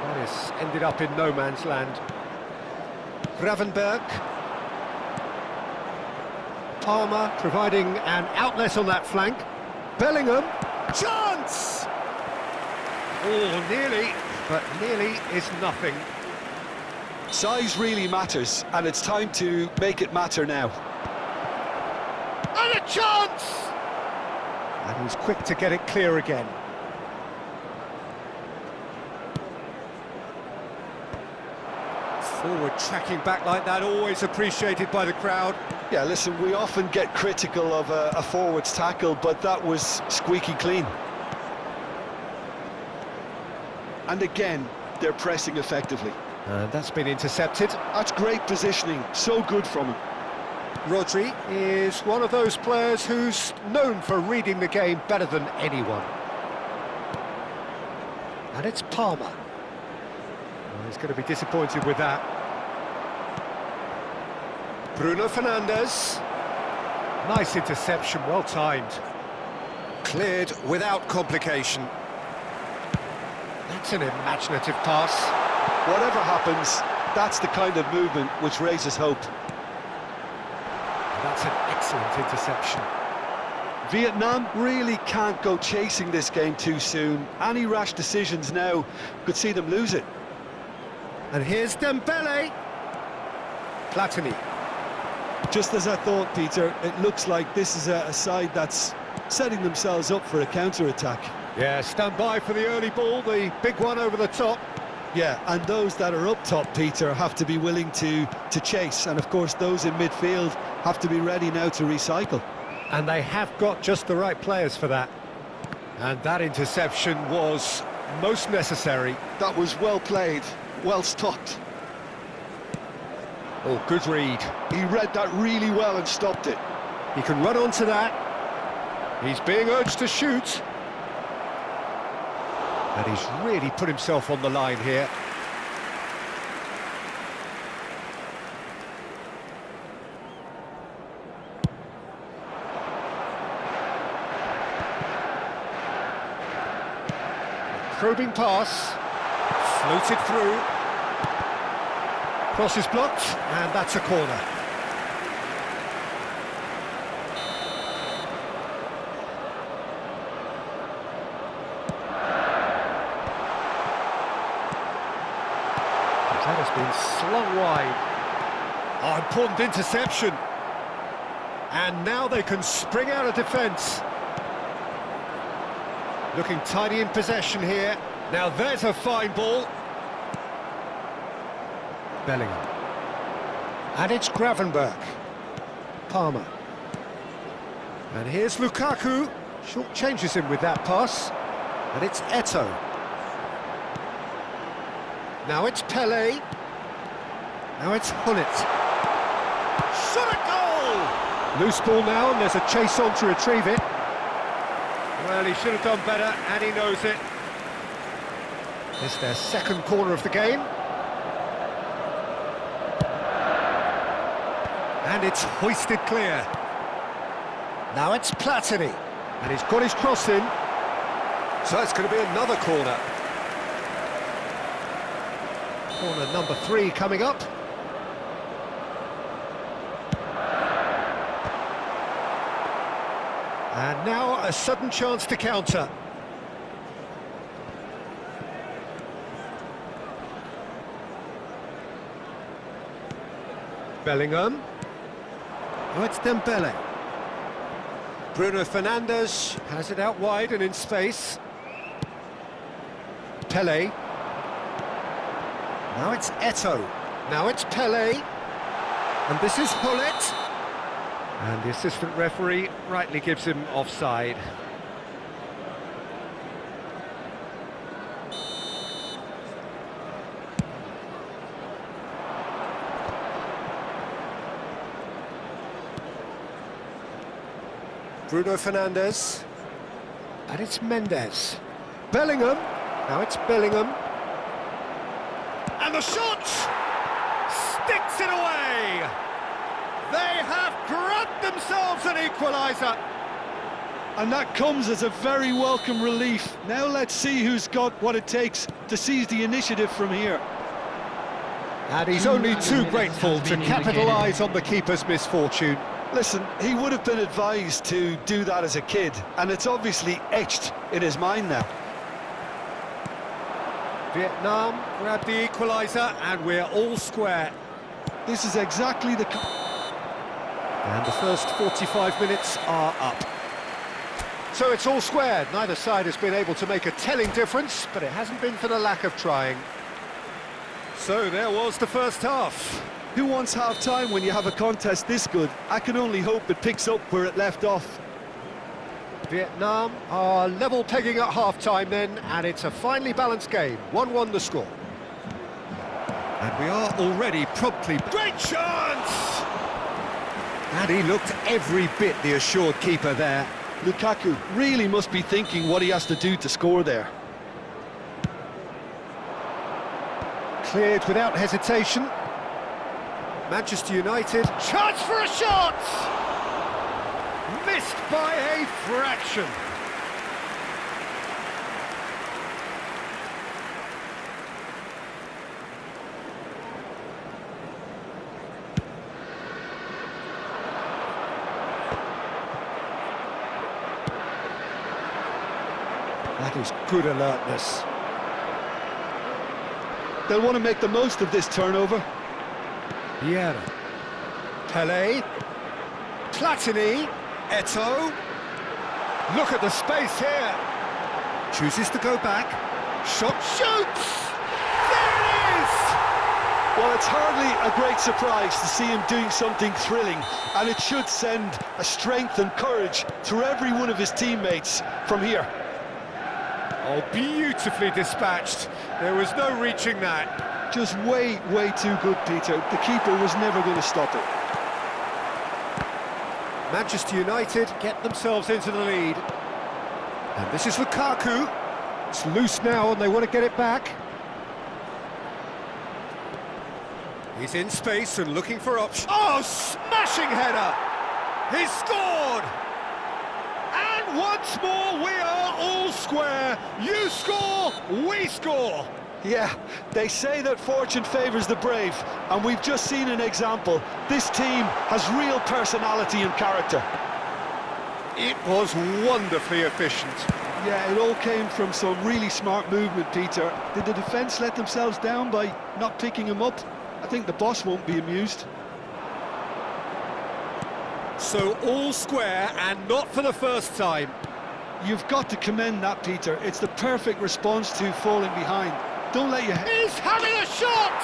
Well, it's ended up in no man's land. Gravenberg. Palmer providing an outlet on that flank. Bellingham. Chance! Oh, nearly, but nearly is nothing. Size really matters, and it's time to make it matter now. And a chance! And he's quick to get it clear again. Forward tracking back like that, always appreciated by the crowd. Yeah, listen, we often get critical of a forward's tackle, but that was squeaky clean. And again, they're pressing effectively. And that's been intercepted. That's great positioning, so good from him. Rodri is one of those players who's known for reading the game better than anyone. And it's Palmer. Well, he's going to be disappointed with that. Bruno Fernandes. Nice interception, well timed. Cleared without complication. That's an imaginative pass. Whatever happens, that's the kind of movement which raises hope. That's an excellent interception. Vietnam really can't go chasing this game too soon. Any rash decisions now could see them lose it. And here's Dembele. Platini. Just as I thought, Peter, it looks like this is a side that's setting themselves up for a counter-attack. Yeah, stand by for the early ball, the big one over the top. Yeah, and those that are up top, Peter, have to be willing to chase. And of course, those in midfield have to be ready now to recycle. And they have got just the right players for that. And that interception was most necessary. That was well played, well stopped. Oh, good read. He read that really well and stopped it. He can run onto that. He's being urged to shoot. And he's really put himself on the line here. Probing pass. Floated through. Cross is blocked, and that's a corner. That has been slung wide. Oh, important interception. And now they can spring out of defence. Looking tidy in possession here. Now there's a fine ball. Bellingham. And it's Gravenberg. Palmer. And here's Lukaku. Short changes him with that pass. And it's Eto'o. Now it's Pelé. Now it's Hullet. Shot a goal! Loose ball now, and there's a chase on to retrieve it. Well, he should have done better, and he knows it. It's their second corner of the game. And it's hoisted clear. Now it's Platini. And he's got his cross in. So it's going to be another corner. Corner number 3 coming up. And now a sudden chance to counter. Bellingham. Oh, it's Dembele. Bruno Fernandes has it out wide and in space. Pelé. Now it's Eto'o. Now it's Pelé. And this is Hullet. And the assistant referee rightly gives him offside. Bruno Fernandes. And it's Mendes. Bellingham. Now it's Bellingham. And the shot! Sticks it away! They have grabbed themselves an equaliser. And that comes as a very welcome relief. Now let's see who's got what it takes to seize the initiative from here. And he's only too grateful to capitalise on the keeper's misfortune. Listen, he would have been advised to do that as a kid, and it's obviously etched in his mind now. Vietnam grab the equaliser, and we're all square. This is exactly the... And the first 45 minutes are up. So it's all square. Neither side has been able to make a telling difference, but it hasn't been for the lack of trying. So there was the first half. Who wants half-time when you have a contest this good? I can only hope it picks up where it left off. Vietnam are level pegging at half-time then, and it's a finely balanced game. 1-1 the score. And we are already promptly... Great chance! And he looked every bit the assured keeper there. Lukaku really must be thinking what he has to do to score there. Cleared without hesitation. Manchester United, chance for a shot! Missed by a fraction. That is good alertness. They'll want to make the most of this turnover. Vieira. Pelé. Platini. Eto'o. Look at the space here. Chooses to go back. Shot shoots! There it is! Well, it's hardly a great surprise to see him doing something thrilling, and it should send a strength and courage through every one of his teammates from here. Oh, beautifully dispatched. There was no reaching that. Just way too good, Peter. The keeper was never going to stop it. Manchester United get themselves into the lead. And this is Lukaku. It's loose now and they want to get it back. He's in space and looking for options. Oh, smashing header! He's scored! And once more we are all square. You score, we score. Yeah, they say that fortune favours the brave, and we've just seen an example. This team has real personality and character. It was wonderfully efficient. Yeah, it all came from some really smart movement, Peter. Did the defence let themselves down by not picking him up? I think the boss won't be amused. So all square, and not for the first time. You've got to commend that, Peter. It's the perfect response to falling behind. Don't let your head... He's having a shot!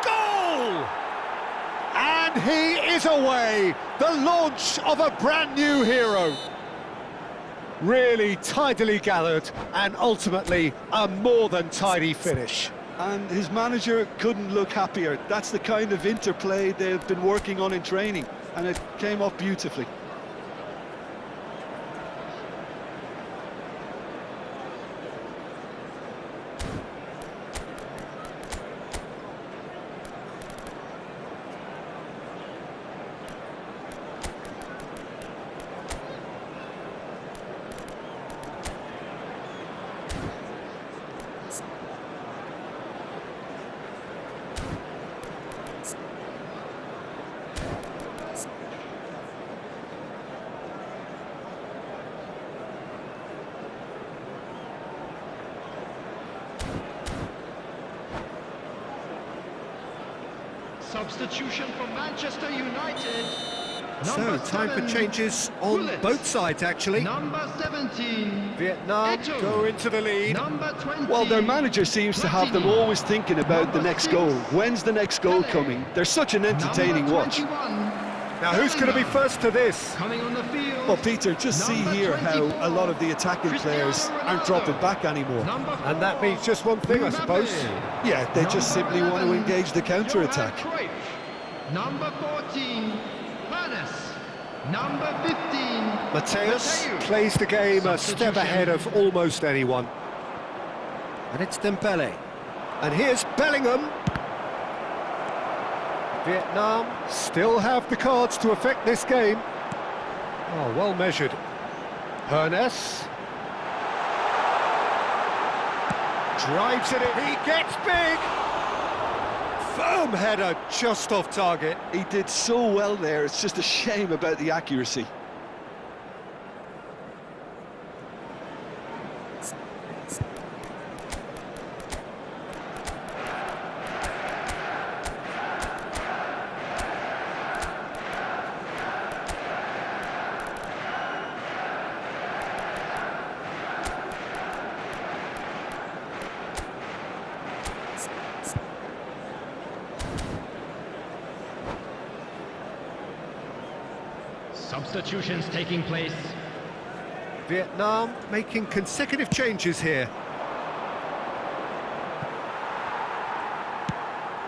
Goal! And he is away! The launch of a brand new hero. Really tidily gathered, and ultimately a more than tidy finish. And his manager couldn't look happier. That's the kind of interplay they've been working on in training, and it came off beautifully. Substitution for Manchester United. So, time for changes on both sides, actually. Number 17. Vietnam Potw. go into the lead. Number 20. Well, their manager seems to have them Platini. always thinking about the next goal. When's the next goal coming? They're such an entertaining watch. Now, who's going to be first to this? Coming on the field. Well, Peter, just see Number here how 24. a lot of the attacking players aren't dropping back anymore. Number 4. And that means just one thing, I suppose. Yeah, they just simply want to engage the counter-attack. Number 14. Panas. Number 15. Mateus plays the game a step ahead of almost anyone. And it's Dembele. And here's Bellingham. Vietnam still have the cards to affect this game. Oh, well measured. Hernes. Drives it in, he gets big! Firm header, just off target. He did so well there, it's just a shame about the accuracy. Substitutions taking place. Vietnam making consecutive changes here.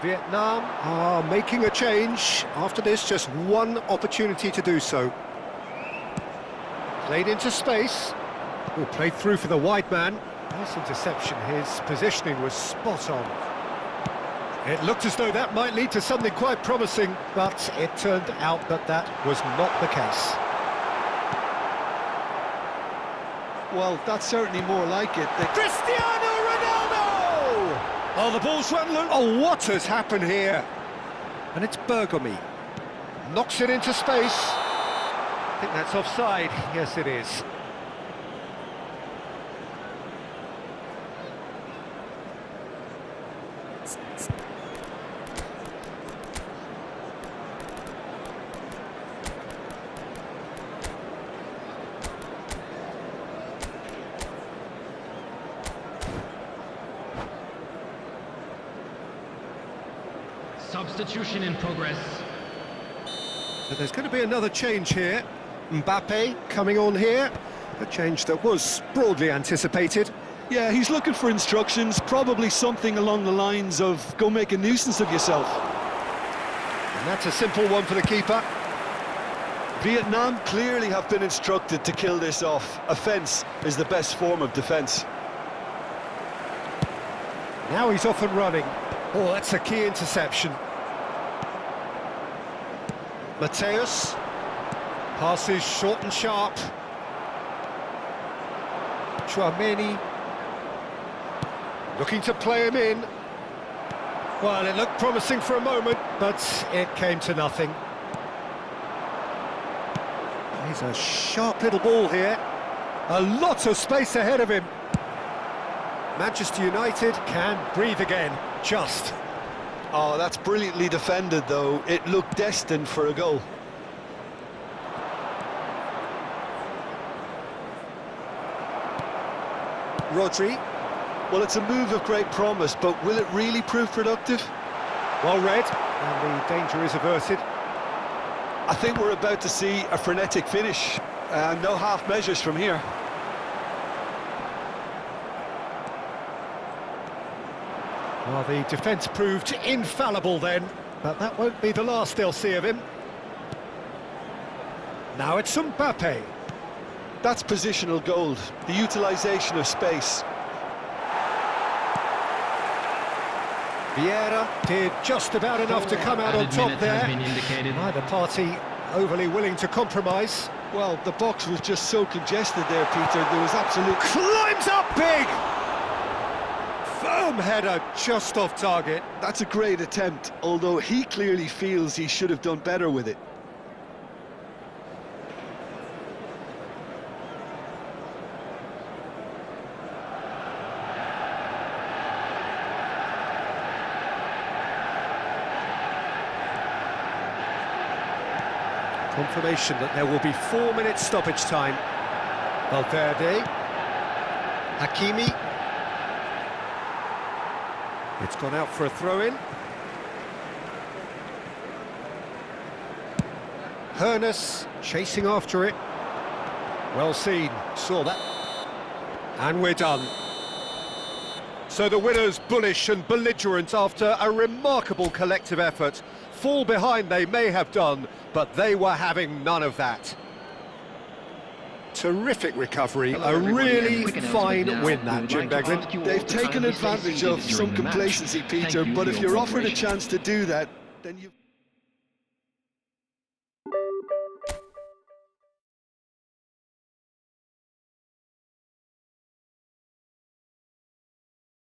Vietnam are making a change. After this, just one opportunity to do so. Played into space. Oh, played through for the wide man. Nice interception. His positioning was spot on. It looked as though that might lead to something quite promising, but it turned out that that was not the case. Well, that's certainly more like it. Cristiano Ronaldo! Oh, the ball's run loose. Oh, what has happened here? And it's Bergomi. Knocks it into space. I think that's offside. Yes, it is. Substitution in progress. So there's going to be another change here. Mbappe coming on here. A change that was broadly anticipated. Yeah, he's looking for instructions, probably something along the lines of go make a nuisance of yourself. And that's a simple one for the keeper. Vietnam clearly have been instructed to kill this off. Offence is the best form of defence. Now he's off and running. Oh, that's a key interception. Mateus. Passes short and sharp. Chouameni. Looking to play him in. Well, it looked promising for a moment, but it came to nothing. He's a sharp little ball here. A lot of space ahead of him. Manchester United can breathe again, just. Oh, that's brilliantly defended, though. It looked destined for a goal. Rodri. Well, it's a move of great promise, but will it really prove productive? Well read, and the danger is averted. I think we're about to see a frenetic finish. No half measures from here. Well, the defence proved infallible then, but that won't be the last they'll see of him. Now it's Mbappe. That's positional gold, the utilisation of space. Vieira did just about enough to come out on top there. Neither party overly willing to compromise. Well, the box was just so congested there, Peter. There was absolute... Climbs up big! Firm header just off target. That's a great attempt, although he clearly feels he should have done better with it. Confirmation that there will be 4 minutes stoppage time. Valverde. Hakimi. It's gone out for a throw-in. Hernes chasing after it. Well seen, saw that. And we're done. So the winners bullish and belligerent after a remarkable collective effort. Fall behind they may have done, but they were having none of that. Terrific recovery, a really fine win that, Jim Beglin. They've taken advantage of some complacency, Peter, but if you're offered a chance to do that, then you...